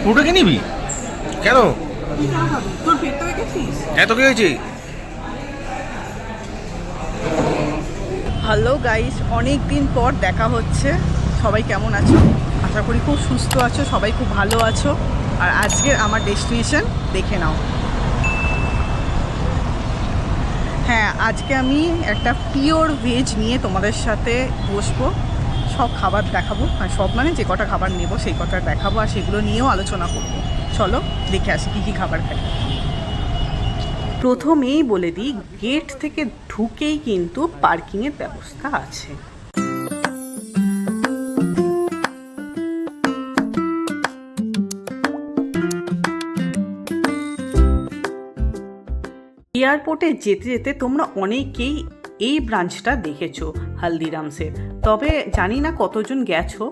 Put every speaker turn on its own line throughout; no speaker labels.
পুরোটাকে নিবি কেন?
তোর পেটটা দেখেছিস?
এত কি হয়েছে?
হ্যালো গাইস, অনেক দিন পর দেখা হচ্ছে। সবাই কেমন আছো? আশা করি খুব সুস্থ আছো, সবাই খুব ভালো আছো। আর আজকের আমার ডেস্টিনেশন দেখে নাও। হ্যাঁ, আজকে আমি একটা পিওর ভেজ নিয়ে তোমাদের সাথে বসবো, সব খাবার দেখাবো। আর সব মানে যে কটা খাবার নেবো সেই কটা দেখাবো, আর সেগুলো নিয়েও আলোচনা করবো। চলো দেখে আসি কী কী খাবার খাই। প্রথমেই বলে দিই, গেট থেকে ঢুকেই কিন্তু পার্কিংয়ের ব্যবস্থা আছে। এয়ারপোর্টে যেতে যেতে তোমরা অনেকেই এই ব্রাঞ্চটা দেখেছো হালদিরামসের, তবে জানি না কতজন গেছো।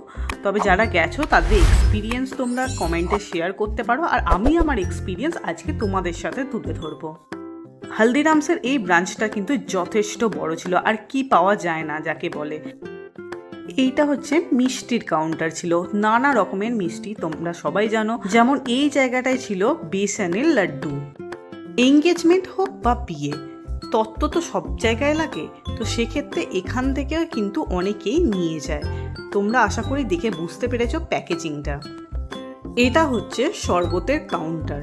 তবে যারা গেছো তাদের এক্সপিরিয়েন্স তোমরা কমেন্টে শেয়ার করতে পারো, আর আমি আমার এক্সপিরিয়েন্স আজকে তোমাদের সাথে তুলে ধরবো। হালদিরামসের এই ব্রাঞ্চটা কিন্তু যথেষ্ট বড় ছিল, আর কি পাওয়া যায় না যাকে বলে। এইটা হচ্ছে মিষ্টির কাউন্টার ছিল, নানা রকমের মিষ্টি তোমরা সবাই জানো। যেমন এই জায়গাটায় ছিল বেসনের লাড্ডু। এঙ্গেজমেন্ট হোক বা বিয়ে, তত্ত্ব তো সব জায়গায় লাগে, তো সেক্ষেত্রে এখান থেকেও কিন্তু অনেকেই নিয়ে যায়। তোমরা আশা করি দেখে বুঝতে পেরেছো প্যাকেজিংটা। এটা হচ্ছে শরবতের কাউন্টার,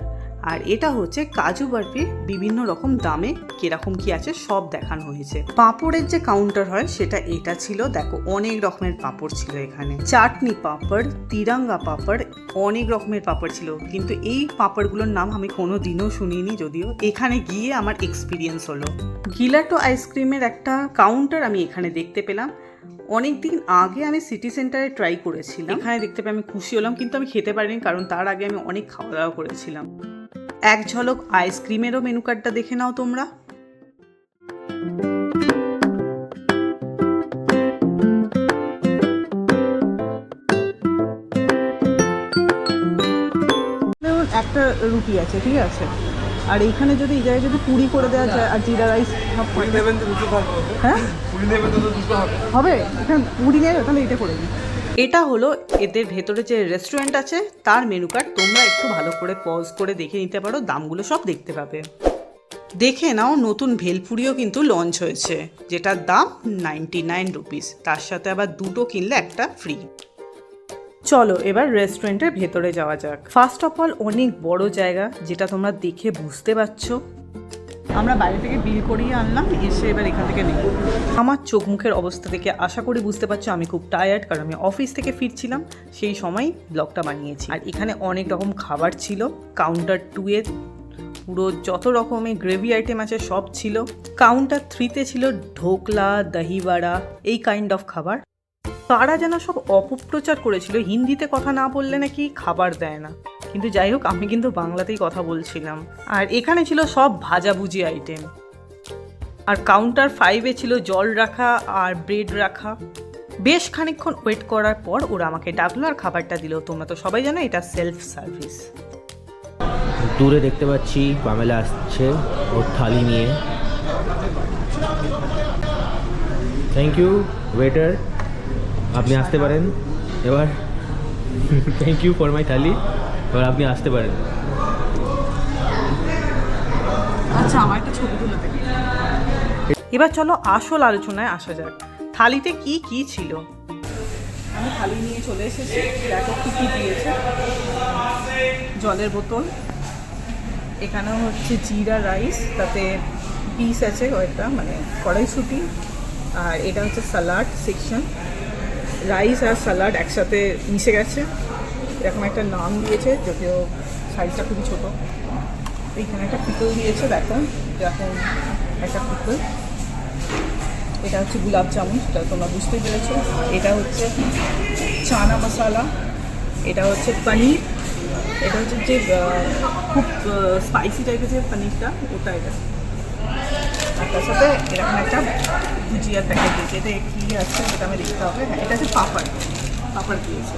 আর এটা হচ্ছে কাজু বরফির বিভিন্ন রকম দামে কিরকম কি আছে সব দেখানো হয়েছে। পাঁপড়ের যে কাউন্টার হয় সেটা এটা ছিল, দেখো অনেক রকমের পাঁপড় ছিল এখানে। চাটনি পাঁপড়, তিরঙ্গা পাঁপড়, অনেক রকমের পাঁপড় ছিল, কিন্তু এই পাঁপড়গুলোর নাম আমি কোনো দিনও শুনিনি, যদিও এখানে গিয়ে আমার এক্সপিরিয়েন্স হলো। গিলাটো আইসক্রিমের একটা কাউন্টার আমি এখানে দেখতে পেলাম। অনেক দিন আগে আমি সিটি সেন্টারে ট্রাই করেছিলাম, এখানে দেখতে পেয়ে আমি খুশি হলাম, কিন্তু আমি খেতে পারিনি কারণ তার আগে আমি অনেক খাওয়া দাওয়া করেছিলাম। এক ঝলক আইসক্রিমেরও মেনু কার্ডটা দেখে নাও তোমরা। একটা রুটি আছে, ঠিক আছে, আর এইখানে যদি এই জায়গায় যদি পুরি করে দেওয়া যায় আর জিরা রাইস হ্যাঁ হবে, এখানে পুরি নেবে তাহলে এটা করে দিই। এটা হলো এদের ভেতরে যে রেস্টুরেন্ট আছে তার মেনু কার্ড, তোমরা একটু ভালো করে পজ করে দেখে নিতে পারো, দামগুলো সব দেখতে পাবে। দেখে নাও, নতুন ভেলপুরিও কিন্তু লঞ্চ হয়েছে, যেটার দাম 99 রুপিস, তার সাথে আবার দুটো কিনলে একটা ফ্রি। চলো এবার রেস্টুরেন্টের ভেতরে যাওয়া যাক। ফার্স্ট অফ অল অনেক বড় জায়গা, যেটা তোমরা দেখে বুঝতে পারছো। আমরা বাইরে থেকে বিল করিয়ে আনলাম, এসে এবার এখান থেকে নেব। আমার চোখ মুখের অবস্থা থেকে আশা করি বুঝতে পারছো আমি খুব টায়ার্ড, কারণ আমি অফিস থেকে ফিরছিলাম, সেই সময় ব্লগটা বানিয়েছি। আর এখানে অনেক রকম খাবার ছিল। কাউন্টার 2 এ পুরো যত রকমের গ্রেভি আইটেম আছে সব ছিল। কাউন্টার 3 তে ছিল ঢোকলা, দহিবাড়া, এই কাইন্ড অফ খাবার। তারা যেন সব অপপ্রচার করেছিল, হিন্দিতে কথা না বললে নাকি খাবার দেয় না, কিন্তু যাই হোক আমি কিন্তু বাংলাতেই কথা বলছিলাম। আর এখানে ছিল সব ভাজাভুজি আইটেম। আর কাউন্টার 5 এ ছিল জল রাখা আর ব্রেড রাখা। বেশ খানিকক্ষণ ওয়েট করার পর ওরা আমাকে ডাকলো আর খাবারটা দিল। তোমরা তো সবাই জানো এটা সেলফ সার্ভিস।
দূরে দেখতে পাচ্ছি পামেলা আসছে ওর থালি নিয়ে। থ্যাংক ইউ ওয়েটার, আপনি আসতে পারেন এবার। থ্যাংক ইউ ফর মাই থালি, এবার আপনি আসতে পারেন।
আচ্ছা, আমার একটা ছবি তুলে দেবে। এবার চলো আসল আলোচনায় আসা যাক। থালিতে কি কি ছিল। আমি থালি নিয়ে চলে এসেছি, দেখো কি কি দিয়েছে। জলের বোতল, এখানেও হচ্ছে জিরা রাইস, তাতে পিস আছে কয়েকটা, মানে কড়াইশুঁটি, আর এটা হচ্ছে স্যালাড সেকশন। রাইস আর স্যালাড একসাথে মিশে গেছে, এরকম একটা নাম দিয়েছে, যদিও সাইজটা খুবই ছোটো। এইখানে একটা পিকল দিয়েছে, দেখো এরকম একটা পিকল। এটা হচ্ছে গুলাব জামুন, সেটা তোমরা বুঝতেই পেরেছো। এটা হচ্ছে চানা মশলা, এটা হচ্ছে পনির, এটা হচ্ছে যে খুব স্পাইসি টাইপের যে পনিরটা, ওটা এটা। আর তার সাথে এরকম একটা ভুজিয়ার প্যাকেট দিয়েছে। এটা কী আছে সেটা আমি দেখতে হবে। হ্যাঁ, এটা হচ্ছে পাপড় দিয়েছে।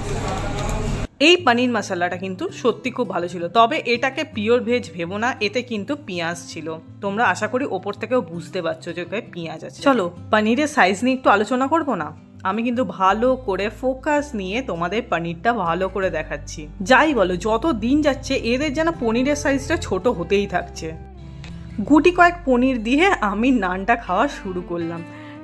এই পনির মশলাটা কিন্তু সত্যি খুব ভালো ছিল, তবে এটাকে পিওর ভেজ ভেবো না, এতে কিন্তু পেঁয়াজ ছিল। তোমরা আশা করি ওপর থেকেও বুঝতে পারছো যে পেঁয়াজ আছে। চলো পনিরের সাইজ নিয়ে একটু আলোচনা করবো না। আমি কিন্তু ভালো করে ফোকাস নিয়ে তোমাদের পনিরটা ভালো করে দেখাচ্ছি। যাই বলো, যত দিন যাচ্ছে এদের যেন পনিরের সাইজটা ছোট হতেই থাকছে। গুটি কয়েক পনির দিয়ে আমি নানটা খাওয়া শুরু করলাম।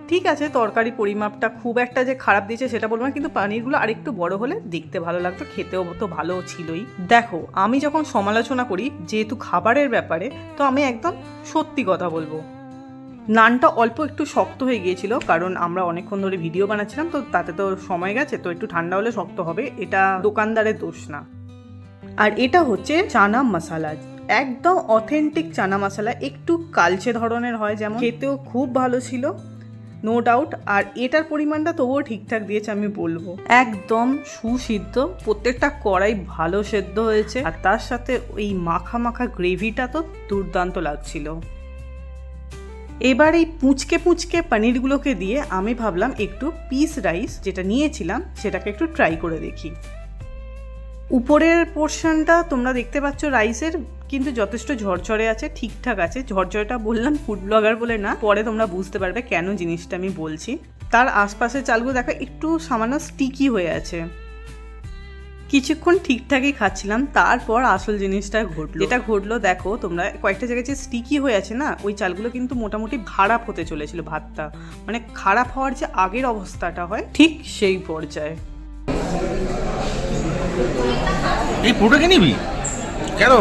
ঠিক আছে, তরকারি পরিমাপটা খুব একটা যে খারাপ দিয়েছে সেটা বলবো না, কিন্তু পনিরগুলো আরেকটু বড় হলে দেখতে ভালো লাগতো, খেতেও তো ভালো ছিলই। দেখো, আমি যখন সমালোচনা করি যেহেতু খাবারের ব্যাপারে, তো আমি একদম সত্যি কথা বলবো। নানটা অল্প একটু শক্ত হয়ে গিয়েছিল, কারণ আমরা অনেকক্ষণ ধরে ভিডিও বানাচ্ছিলাম, তো তাতে তো সময় গেছে, তো একটু ঠান্ডা হলে শক্ত হবে, এটা দোকানদারের দোষ না। আর এটা হচ্ছে চানা মশালা, একদম অথেন্টিক চানা মশলা, একটু কালচে ধরনের হয়, যেমন খেতেও খুব ভালো ছিল, নো ডাউট। আর এটার পরিমাণটা তবুও ঠিকঠাক দিয়েছে আমি বলবো, একদম সুসিদ্ধ, প্রত্যেকটা কড়াই ভালো সেদ্ধ হয়েছে, আর তার সাথে ওই মাখা মাখা গ্রেভিটা তো দুর্দান্ত লাগছিল। এবার এই পুঁচকে পুঁচকে পনিরগুলোকে দিয়ে আমি ভাবলাম একটু পিস রাইস যেটা নিয়েছিলাম সেটাকে একটু ট্রাই করে দেখি। উপরের পোর্শনটা তোমরা দেখতে পাচ্ছ রাইসের, কিন্তু যথেষ্ট ঝরঝরে আছে, ঠিকঠাক আছে। ঝরঝরেটা বললাম ফুড ব্লগার বলে না, পরে তোমরা বুঝতে পারবে কেন জিনিসটা আমি বলছি। তার আশপাশের চালগুলো দেখো একটু সামান্য স্টিকি হয়ে আছে। কিছুক্ষণ ঠিকঠাকই খাচ্ছিলাম, তারপর আসল জিনিসটা ঘটলো। যেটা ঘটলো দেখো তোমরা, কয়েকটা জায়গায় যে স্টিকি হয়ে আছে না, ওই চালগুলো কিন্তু মোটামুটি খারাপ হতে চলেছিল, ভাতটা মানে খারাপ হওয়ার যে আগের অবস্থাটা হয় ঠিক সেই পর্যায়ে।
এই পুরোটাকে নিবি কেন?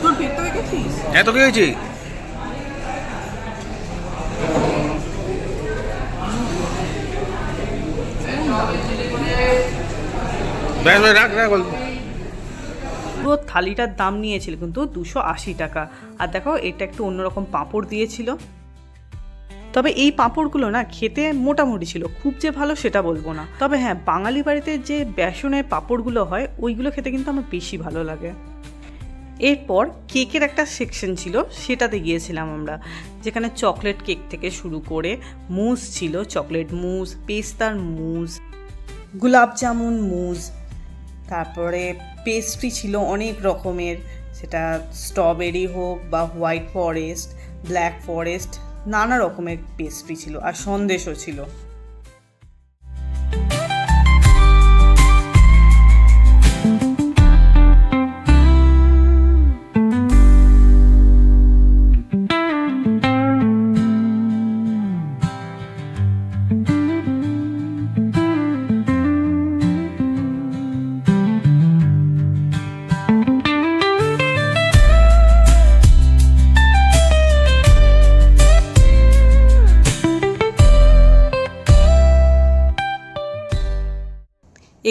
তোর পেটটা দেখেছিস?
এত কে হয়েছে? রাখ রাখ।
পুরো থালিটার দাম নিয়েছিল কিন্তু 280 টাকা। আর দেখো এটা একটু অন্যরকম পাঁপড় দিয়েছিল, তবে এই পাঁপড়গুলো না খেতে মোটামুটি ছিল, খুব যে ভালো সেটা বলবো না। তবে হ্যাঁ, বাঙালি বাড়িতে যে বেসনের পাঁপড়গুলো হয় ওইগুলো খেতে কিন্তু আমার বেশি ভালো লাগে। এরপর কেকের একটা সেকশন ছিল, সেটাতে গিয়েছিলাম আমরা, যেখানে চকলেট কেক থেকে শুরু করে মুজ ছিল, চকলেট মুজ, পেস্তার মুজ, গোলাপ জামুন মুজ, তারপরে পেস্ট্রি ছিল অনেক রকমের, সেটা স্ট্রবেরি হোক বা হোয়াইট ফরেস্ট, ব্ল্যাক ফরেস্ট, নানা রকমের পেস্ট্রি ছিল, আর সন্দেশও ছিল।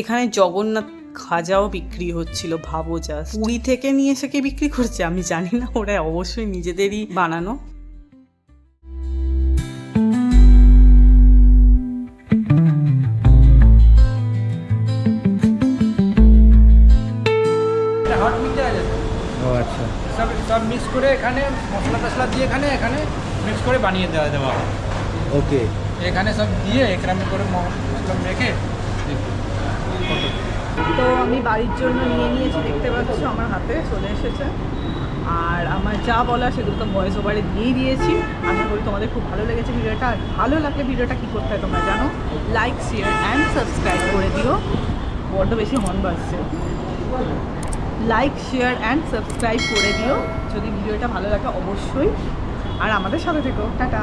এখানে জগন্নাথ খাজাও বিক্রি হচ্ছিল, ভাবো জাস্ট, পুরী থেকে নিয়ে এসে কে বিক্রি করছে আমি জানি না, ওরা অবশ্যই নিজেদেরই বানানো।
হট মিক্স আছে,
ও আচ্ছা,
সব মিক্স করে এখানে মশলা টশলা দিয়ে এখানে মিক্স করে বানিয়ে দেওয়া হয়।
ওকে,
এখানে সব দিয়ে এখানে করে মশলা রেখে।
তো আমি বাড়ির জন্য নিয়ে নিয়েছি, দেখতে পাচ্ছ আমার হাতে চলে এসেছে, আর আমার যা বলা সেগুলো তো ভয়েস ওভারে দিয়েই দিয়েছি। আশা করি তোমাদের খুব ভালো লেগেছে ভিডিওটা। আর ভালো লাগলে ভিডিওটা কী করতে হয় তোমরা জানো, লাইক শেয়ার অ্যান্ড সাবস্ক্রাইব করে দিও। বড্ড বেশি হর্ন বাজছে। লাইক শেয়ার অ্যান্ড সাবস্ক্রাইব করে দিও যদি ভিডিওটা ভালো লাগে অবশ্যই, আর আমাদের সাথে থেকো। টাটা।